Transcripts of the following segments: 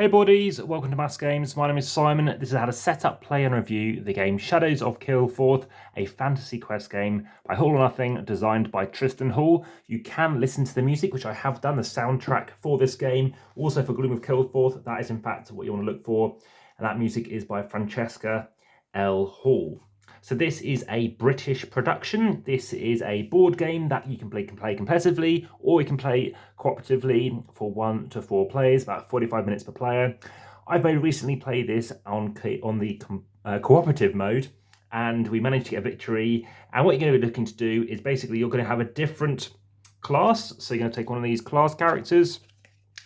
Hey buddies, welcome to AmassGames. My name is Simon. This is how to set up, play and review the game Shadows of Kilforth, a fantasy quest game by Hall or Nothing, designed by Tristan Hall. You can listen to the music, which I have done, the soundtrack for this game. Also for Gloom of Kilforth, that is in fact what you want to look for. And that music is by Francesca L. Hall. So this is a British production. This is a board game that you can play competitively, or you can play cooperatively for 1 to 4 players, about 45 minutes per player. I've very recently played this on the cooperative mode, and we managed to get a victory. And what you're going to be looking to do is basically you're going to have a different class. So you're going to take one of these class characters.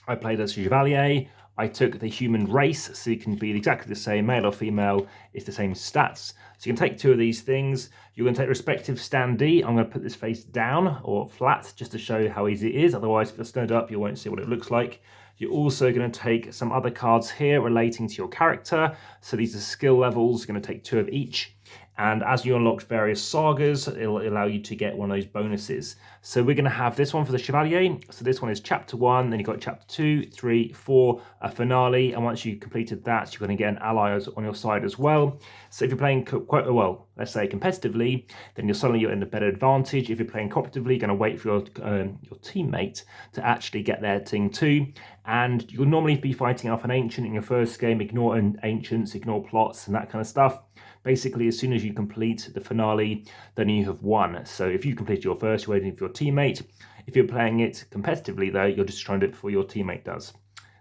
I played as Chevalier. I took the human race, so you can be exactly the same, male or female, it's the same stats. So you can take 2 of these things. You're going to take the respective standee. I'm going to put this face down or flat just to show how easy it is. Otherwise, if it's stood up, you won't see what it looks like. You're also going to take some other cards here relating to your character. So these are skill levels. You're going to take 2 of each. And as you unlock various sagas, it'll allow you to get one of those bonuses. So we're going to have this one for the Chevalier. So this one is chapter 1, then you've got chapter 2, 3, 4, a finale. And once you've completed that, you're going to get an ally on your side as well. So if you're playing quite well, let's say competitively, then you're in a better advantage. If you're playing cooperatively, you're going to wait for your teammate to actually get their thing too. And you'll normally be fighting off an ancient in your first game. Ignore ancients, ignore plots and that kind of stuff. Basically, as soon as you complete the finale, then you have won. So if you complete your first, you're waiting for your teammate. If you're playing it competitively, though, you're just trying to do it before your teammate does.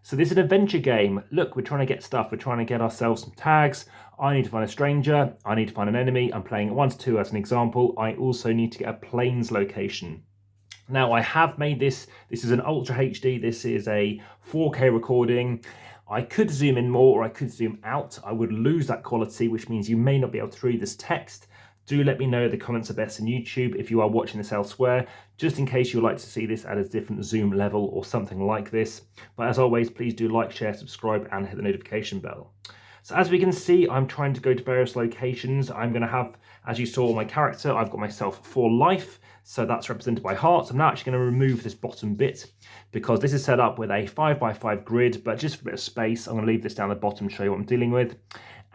So this is an adventure game. Look, we're trying to get stuff. We're trying to get ourselves some tags. I need to find a stranger. I need to find an enemy. I'm playing it 1 to 2 as an example. I also need to get a plains location. Now, I have made this. This is an Ultra HD. This is a 4K recording. I could zoom in more or I could zoom out. I would lose that quality, which means you may not be able to read this text. Do let me know the comments are best on YouTube if you are watching this elsewhere, just in case you'd like to see this at a different zoom level or something like this. But as always, please do like, share, subscribe and hit the notification bell. So as we can see, I'm trying to go to various locations. I'm going to have, as you saw my character, I've got myself 4 life. So that's represented by hearts. I'm now actually going to remove this bottom bit because this is set up with a 5x5 grid, but just for a bit of space, I'm going to leave this down the bottom to show you what I'm dealing with.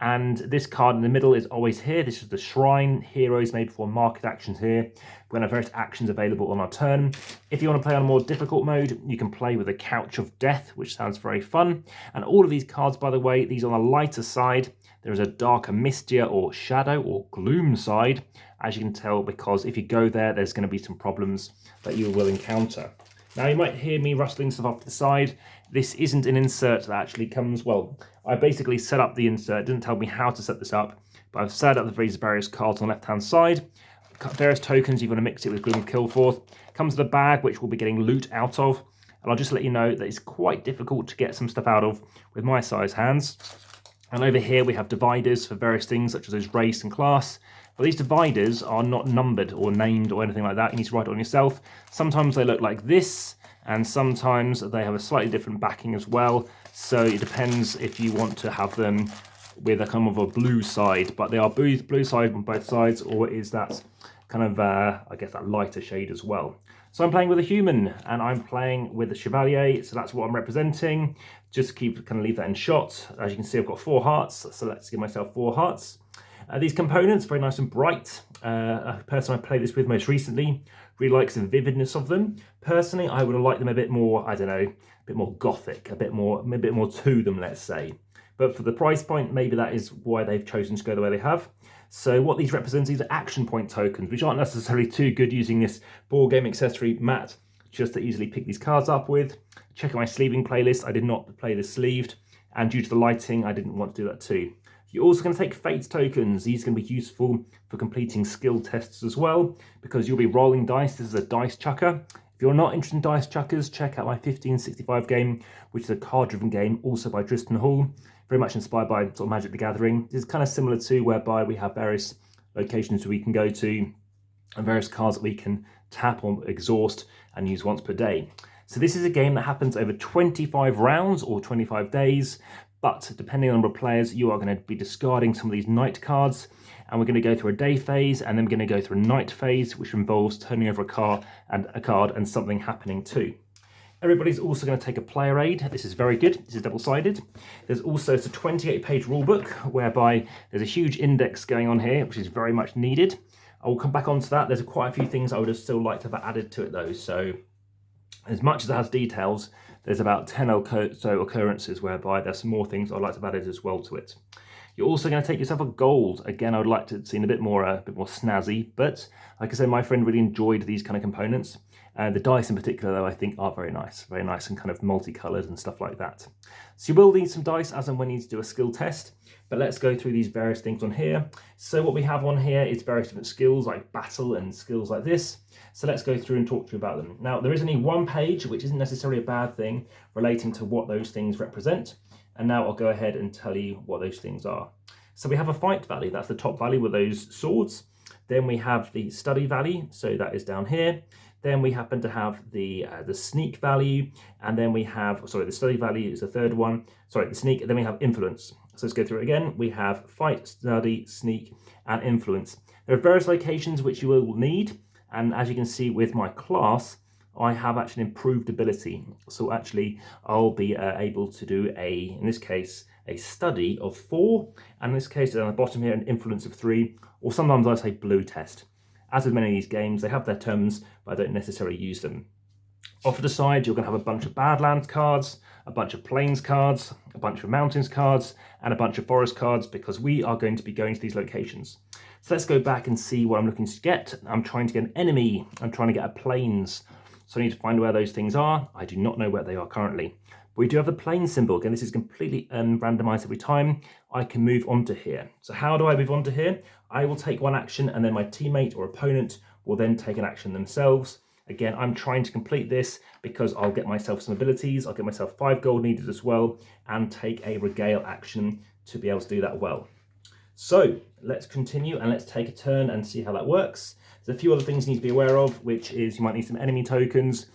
And this card in the middle is always here. This is the shrine. Heroes made for market actions here. We're going to have various actions available on our turn. If you want to play on a more difficult mode, you can play with a Couch of Death, which sounds very fun. And all of these cards, by the way, these are on the lighter side. There is a darker, mistier or shadow or gloom side, as you can tell, because if you go there, there's going to be some problems that you will encounter. Now, you might hear me rustling stuff off to the side. This isn't an insert that actually comes, well, I basically set up the insert. It didn't tell me how to set this up, but I've set up the various cards on the left-hand side. Various tokens, you're going to mix it with Gloom of Kilforth. Comes with a bag, which we'll be getting loot out of. And I'll just let you know that it's quite difficult to get some stuff out of with my size hands. And over here we have dividers for various things such as those race and class. But these dividers are not numbered or named or anything like that. You need to write it on yourself. Sometimes they look like this, and sometimes they have a slightly different backing as well. So it depends if you want to have them with a kind of a blue side, but they are blue side on both sides, or is that kind of, I guess, that lighter shade as well. So I'm playing with a human, and I'm playing with a Chevalier, so that's what I'm representing. Just kind of leave that in shot. As you can see, I've got 4 hearts, so let's give myself 4 hearts. These components, very nice and bright. A person I played this with most recently really likes the vividness of them. Personally, I would have liked them a bit more, I don't know, a bit more gothic, a bit more to them, let's say. But for the price point, maybe that is why they've chosen to go the way they have. So what these represent, these are action point tokens, which aren't necessarily too good using this board game accessory mat just to easily pick these cards up with. Check out my sleeving playlist. I did not play this sleeved, and due to the lighting, I didn't want to do that too. You're also going to take fate tokens. These are going to be useful for completing skill tests as well, because you'll be rolling dice. This is a dice chucker. If you're not interested in dice chuckers, check out my 1565 game, which is a card-driven game, also by Tristan Hall. Very much inspired by sort of Magic the Gathering. This is kind of similar to whereby we have various locations we can go to and various cards that we can tap or exhaust and use once per day. So this is a game that happens over 25 rounds or 25 days, but depending on the number of players, you are going to be discarding some of these night cards, and we're going to go through a day phase, and then we're going to go through a night phase, which involves turning over a card and something happening too. Everybody's also going to take a player aid. This is very good. This is double-sided. There's also, it's a 28-page rulebook whereby there's a huge index going on here, which is very much needed. I will come back onto that. There's quite a few things I would have still liked to have added to it though. So as much as it has details, there's about 10 or so occurrences whereby there's some more things I'd like to have added as well to it. You're also going to take yourself a gold. Again, I would like to have seen a bit more snazzy, but like I said, my friend really enjoyed these kind of components. The dice in particular, though, I think are very nice and kind of multicolored and stuff like that. So you will need some dice as and when you need to do a skill test, but let's go through these various things on here. So what we have on here is various different skills like battle and skills like this. So let's go through and talk to you about them. Now, there is only one page, which isn't necessarily a bad thing, relating to what those things represent. And now I'll go ahead and tell you what those things are. So we have a fight value, that's the top value with those swords. Then we have the study value, so that is down here. Then we happen to have the sneak value, and then we have, sorry, the study value is the third one. Sorry, the sneak, and then we have influence. So let's go through it again. We have fight, study, sneak, and influence. There are various locations which you will need, and as you can see with my class, I have actually improved ability. So actually, I'll be able to do in this case, a study of 4, and in this case, on the bottom here, an influence of 3, or sometimes I say blue test. As with many of these games, they have their terms, but I don't necessarily use them. Off to the side, you're going to have a bunch of Badlands cards, a bunch of Plains cards, a bunch of Mountains cards, and a bunch of Forest cards, because we are going to be going to these locations. So let's go back and see what I'm looking to get. I'm trying to get an enemy. I'm trying to get a Plains. So I need to find where those things are. I do not know where they are currently. But we do have the Plains symbol. Again, this is completely randomized every time. I can move onto here. So how do I move onto here? I will take one action, and then my teammate or opponent will then take an action themselves. Again, I'm trying to complete this because I'll get myself some abilities. I'll get myself 5 gold needed as well, and take a regale action to be able to do that well. So let's continue and let's take a turn and see how that works. There's a few other things you need to be aware of, which is you might need some enemy tokens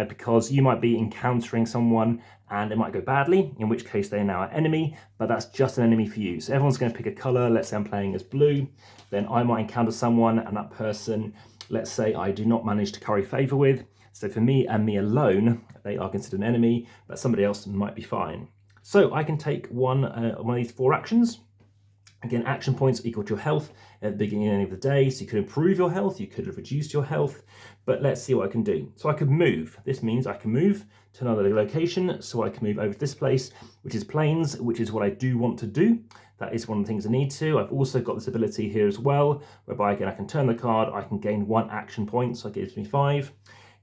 because you might be encountering someone and it might go badly, in which case they're now an enemy, but that's just an enemy for you. So everyone's going to pick a color. Let's say I'm playing as blue. Then I might encounter someone, and that person, let's say I do not manage to curry favor with. So for me and me alone, they are considered an enemy, but somebody else might be fine. So I can take one of these 4 actions. Again, action points equal to your health at the beginning and end of the day. So you could improve your health, you could have reduced your health, but let's see what I can do. So I could move. This means I can move to another location. So I can move over to this place, which is Plains, which is what I do want to do. That is one of the things I need to. I've also got this ability here as well, whereby again, I can turn the card, I can gain 1 action point, so it gives me 5.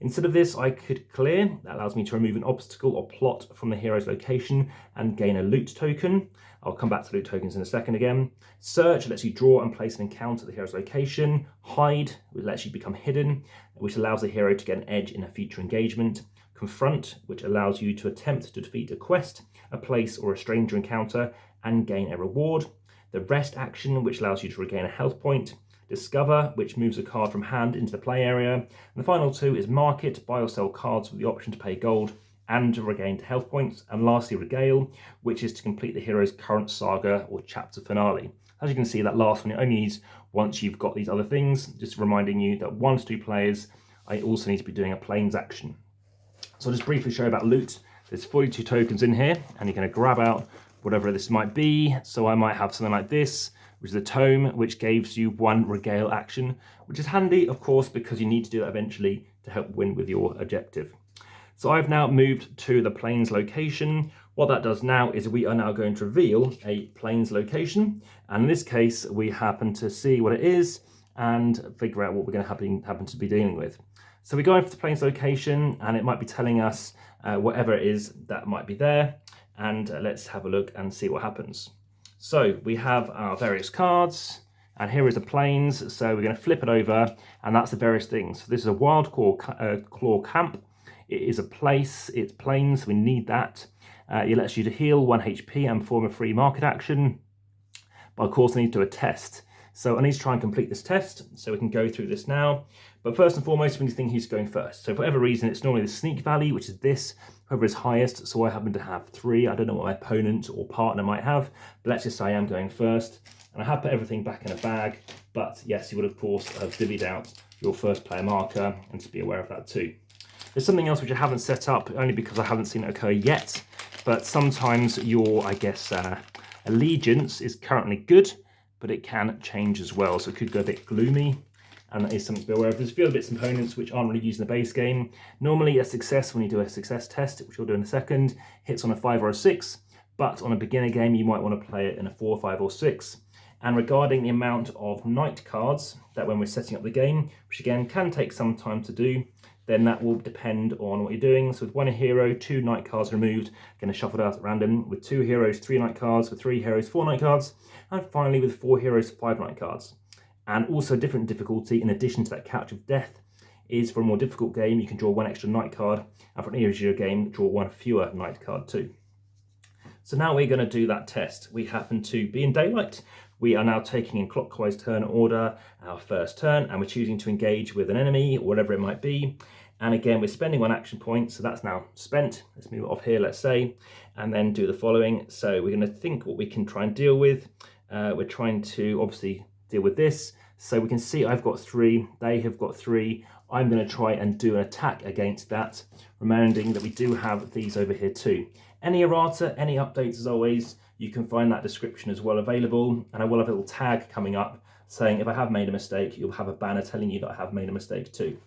Instead of this, I could clear. That allows me to remove an obstacle or plot from the hero's location and gain a loot token. I'll come back to loot tokens in a second again. Search lets you draw and place an encounter at the hero's location. Hide, which lets you become hidden, which allows the hero to get an edge in a future engagement. Confront, which allows you to attempt to defeat a quest, a place, or a stranger encounter and gain a reward. The rest action, which allows you to regain a health point. Discover, which moves a card from hand into the play area. And the final 2 is Market, buy or sell cards with the option to pay gold and to regain health points. And lastly, Regale, which is to complete the hero's current saga or chapter finale. As you can see, that last one you only need once you've got these other things. Just reminding you that 1 to 2 players, I also need to be doing a Plains action. So I'll just briefly show you about loot. There's 42 tokens in here, and you're going to grab out whatever this might be. So I might have something like this, which is a tome, which gives you 1 regale action, which is handy, of course, because you need to do that eventually to help win with your objective. So I've now moved to the Plains location. What that does now is we are now going to reveal a Plains location. And in this case, we happen to see what it is and figure out what we're going to happen to be dealing with. So we go into the Plains location, and it might be telling us whatever it is that might be there. And let's have a look and see what happens. So we have our various cards, and here is the Plains. So we're going to flip it over, and that's the various things. So this is a wild claw camp. It is a place, it's Plains, we need that. It lets you to heal 1 HP and perform a free market action. But of course I need to do a test. So I need to try and complete this test, so we can go through this now. But first and foremost, we need to think who's going first. So for whatever reason, it's normally the sneak value, which is this, whoever is highest. So I happen to have 3. I don't know what my opponent or partner might have, but let's just say I am going first. And I have put everything back in a bag, but yes, you would of course have divvied out your first player marker, and to be aware of that too. There's something else which I haven't set up, only because I haven't seen it occur yet, but sometimes your, I guess, allegiance is currently good, but it can change as well, so it could go a bit gloomy, and that is something to be aware of. There's a few other bits and components which aren't really used in the base game. Normally a success, when you do a success test, which we'll do in a second, hits on a 5 or a 6, but on a beginner game you might want to play it in a 4, 5 or 6. And regarding the amount of knight cards that when we're setting up the game, which again can take some time to do, then that will depend on what you're doing. So with 1 hero, 2 knight cards removed, going to shuffle it out at random. With 2 heroes, 3 knight cards. With 3 heroes, 4 knight cards. And finally with 4 heroes, 5 knight cards. And also different difficulty, in addition to that Couch of Death, is for a more difficult game, you can draw 1 extra knight card, and for an easier game, draw 1 fewer knight card too. So now we're going to do that test. We happen to be in daylight. We are now taking in clockwise turn order our first turn, and we're choosing to engage with an enemy or whatever it might be. And again, we're spending 1 action point, so that's now spent. Let's move it off here, let's say, and then do the following. So we're going to think what we can try and deal with. We're trying to obviously deal with this. So we can see I've got 3, they have got 3. I'm going to try and do an attack against that, reminding that we do have these over here too. Any errata, any updates, as always, you can find that description as well available, and I will have a little tag coming up saying if I have made a mistake, you'll have a banner telling you that I have made a mistake too.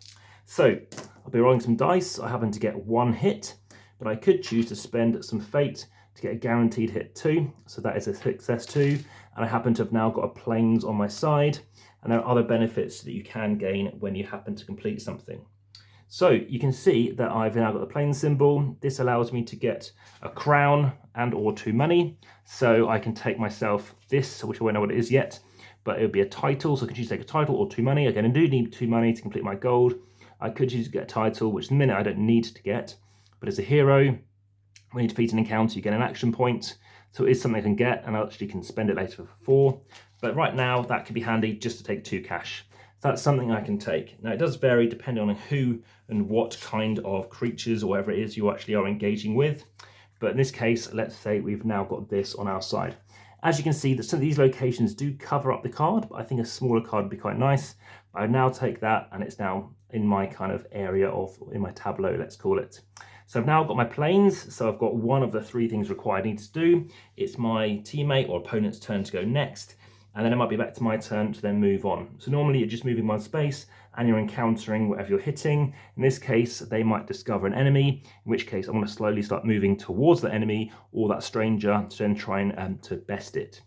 So I'll be rolling some dice. I happen to get 1 hit, but I could choose to spend some fate to get a guaranteed hit 2. So that is a success 2, and I happen to have now got a planes on my side, and there are other benefits that you can gain when you happen to complete something. So you can see that I've now got the plane symbol. This allows me to get a crown and or 2 money. So I can take myself this, which I won't know what it is yet, but it would be a title. So I can choose to take a title or 2 money. Again, I do need 2 money to complete my gold. I could choose to get a title, which in a minute I don't need to get. But as a hero, when you defeat an encounter, you get an action point. So it is something I can get, and I actually can spend it later for 4. But right now, that could be handy just to take 2 cash. That's something I can take. Now, it does vary depending on who and what kind of creatures or whatever it is you actually are engaging with. But in this case, let's say we've now got this on our side. As you can see, some of these locations do cover up the card, but I think a smaller card would be quite nice. I would now take that, and it's now in my kind of area in my tableau, let's call it. So I've now got my planes, so I've got 1 of the 3 things required I need to do. It's my teammate or opponent's turn to go next, and then it might be back to my turn to then move on. So normally you're just moving 1 space, and you're encountering whatever you're hitting. In this case, they might discover an enemy, in which case I want to slowly start moving towards the enemy or that stranger to then try and to best it.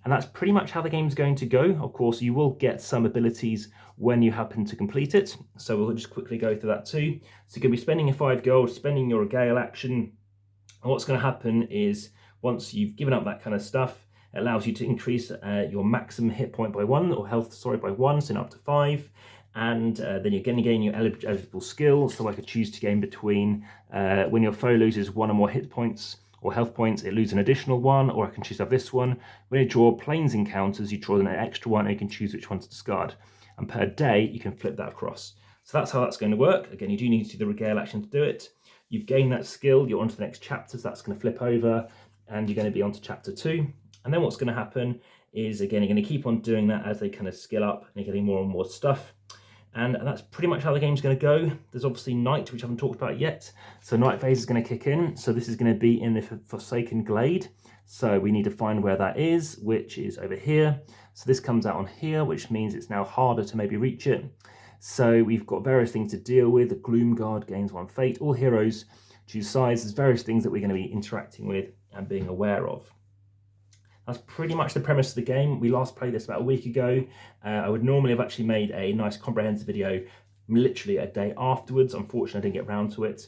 And that's pretty much how the game's going to go. Of course, you will get some abilities when you happen to complete it. So we'll just quickly go through that too. So you're going to be spending your 5 gold, spending your regale action. And what's going to happen is once you've given up that kind of stuff, it allows you to increase your maximum hit point by 1, or health, sorry, by 1, so up to 5. And then you're going to gain your eligible skill. So I could choose to gain between when your foe loses 1 or more hit points or health points, it loses an additional 1, or I can choose to have this one. When you draw planes encounters, you draw an extra 1, and you can choose which one to discard. And per day, you can flip that across. So that's how that's going to work. Again, you do need to do the regale action to do it. You've gained that skill, you're on to the next chapter, so that's going to flip over, and you're going to be on to chapter 2. And then what's going to happen is, again, you're going to keep on doing that as they kind of skill up, and you're getting more and more stuff. And that's pretty much how the game's going to go. There's obviously night, which I haven't talked about yet. So night phase is going to kick in. So this is going to be in the Forsaken Glade. So we need to find where that is, which is over here. So this comes out on here, which means it's now harder to maybe reach it. So we've got various things to deal with. Gloomguard gains 1 fate. All heroes choose sides. There's various things that we're going to be interacting with and being aware of. That's pretty much the premise of the game. We last played this about a week ago. I would normally have actually made a nice comprehensive video literally a day afterwards. Unfortunately, I didn't get around to it.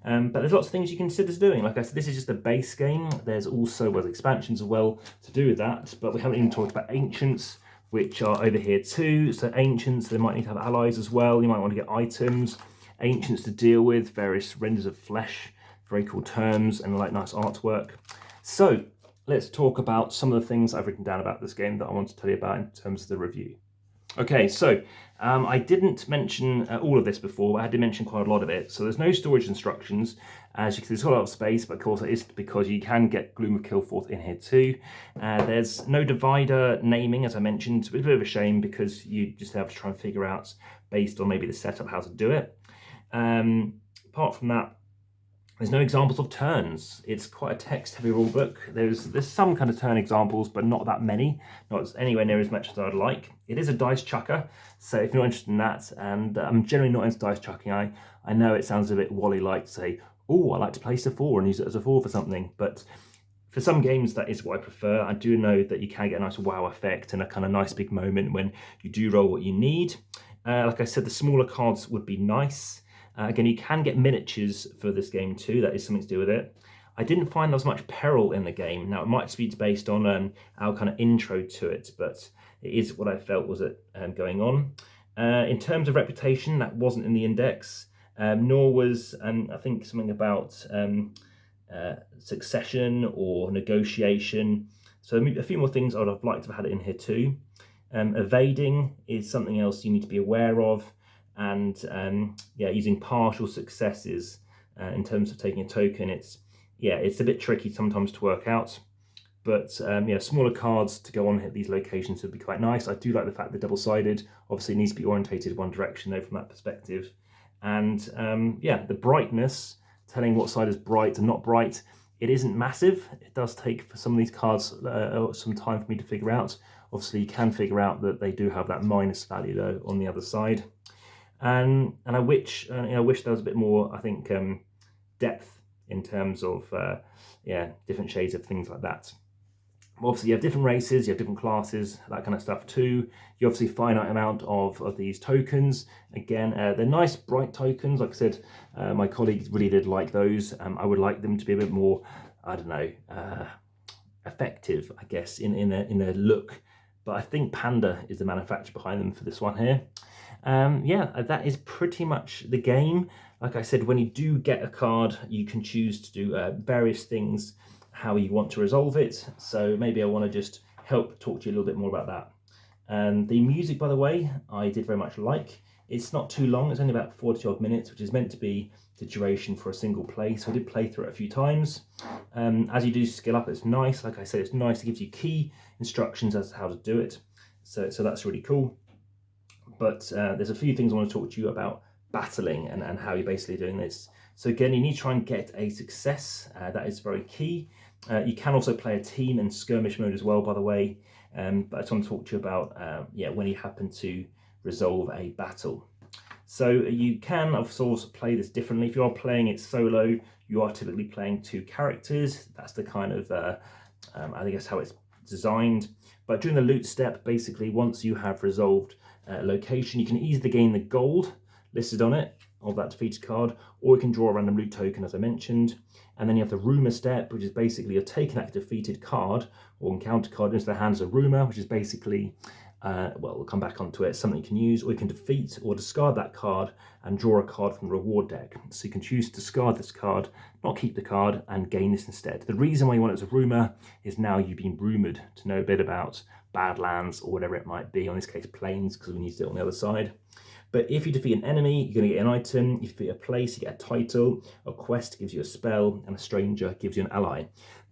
But there's lots of things you can consider doing. Like I said, this is just a base game. There's also expansions as well to do with that. But we haven't even talked about Ancients, which are over here too. So Ancients, they might need to have allies as well. You might want to get items. Ancients to deal with, various renders of flesh, very cool terms, and like nice artwork. So let's talk about some of the things I've written down about this game that I want to tell you about in terms of the review. Okay, so I didn't mention all of this before, but I did mention quite a lot of it. So there's no storage instructions. As you can see, there's a lot of space, but of course it is because you can get Gloom of Kilforth in here too. There's no divider naming, as I mentioned. It's a bit of a shame because you just have to try and figure out, based on maybe the setup, how to do it. apart from that, there's no examples of turns. It's quite a text-heavy rule book. There's some kind of turn examples, but not that many, not anywhere near as much as I'd like. It is a dice chucker, so if you're not interested in that, and I'm generally not into dice chucking, I know it sounds a bit Wally-like to say, oh, I like to place a 4 and use it as a 4 for something, but for some games, that is what I prefer. I do know that you can get a nice wow effect and a kind of nice big moment when you do roll what you need. Like I said, the smaller cards would be nice. Again, you can get miniatures for this game too. That is something to do with it. I didn't find there was much peril in the game. Now, it might be based on our kind of intro to it, but it is what I felt was going on. In terms of reputation, that wasn't in the index, nor was, I think, something about succession or negotiation. So a few more things I would have liked to have had it in here too. Evading is something else you need to be aware of. And yeah, using partial successes in terms of taking a token, it's a bit tricky sometimes to work out. But yeah, smaller cards to go on hit these locations would be quite nice. I do like the fact they're double-sided. Obviously, it needs to be orientated one direction though from that perspective. And yeah, the brightness, telling what side is bright and not bright, it isn't massive. It does take for some of these cards some time for me to figure out. Obviously, you can figure out that they do have that minus value though on the other side. And I wish there was a bit more, I think, depth in terms of different shades of things like that. Obviously, you have different races, you have different classes, that kind of stuff too. You obviously finite amount of these tokens. Again, they're nice, bright tokens. Like I said, my colleagues really did like those. I would like them to be a bit more, I don't know, effective, I guess, in their look. But I think Panda is the manufacturer behind them for this one here. Yeah, that is pretty much the game. Like I said, when you do get a card, you can choose to do various things, how you want to resolve it. So maybe I want to just help talk to you a little bit more about that. And the music, by the way, I did very much like. It's not too long, it's only about 40 odd minutes, which is meant to be the duration for a single play. So I did play through it a few times. As you do skill up, it's nice. Like I said, it's nice. It gives you key instructions as to how to do it. So that's really cool. But there's a few things I want to talk to you about battling and how you're basically doing this. So again, you need to try and get a success. That is very key. You can also play a team in skirmish mode as well, by the way. But I just want to talk to you about when you happen to resolve a battle. So you can, of course, play this differently. If you are playing it solo, you are typically playing 2 characters. That's the kind of, I guess, how it's designed. But during the loot step, basically, once you have resolved location, you can easily gain the gold listed on it of that defeated card, or you can draw a random loot token, as I mentioned. And then you have the rumour step, which is basically you're taking that defeated card or encounter card into the hands of rumour, which is basically, well, we'll come back onto it, something you can use, or you can defeat or discard that card and draw a card from the reward deck. So you can choose to discard this card, not keep the card, and gain this instead. The reason why you want it as a rumour is now you've been rumoured to know a bit about Badlands or whatever it might be, in this case plains, because we need it on the other side. But if you defeat an enemy, you're going to get an item. If you defeat a place, you get a title. A quest gives you a spell, and a stranger gives you an ally.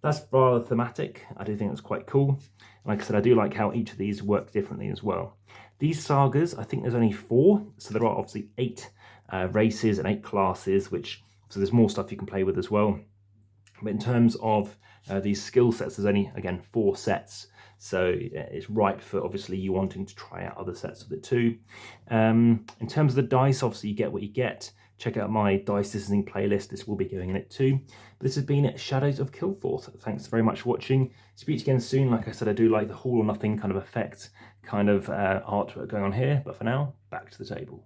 That's rather thematic. I do think that's quite cool. Like I said, I do like how each of these work differently as well. These sagas, I think there's only 4, so there are obviously 8 races and 8 classes, so there's more stuff you can play with as well. But in terms of these skill sets, there's only, again, 4 sets. So it's ripe for, obviously, you wanting to try out other sets of it too. In terms of the dice, obviously, you get what you get. Check out my dice listening playlist. This will be going in it too. But this has been Shadows of Kilforth. Thanks very much for watching. Speak to you again soon. Like I said, I do like the all or nothing kind of effect, kind of artwork going on here. But for now, back to the table.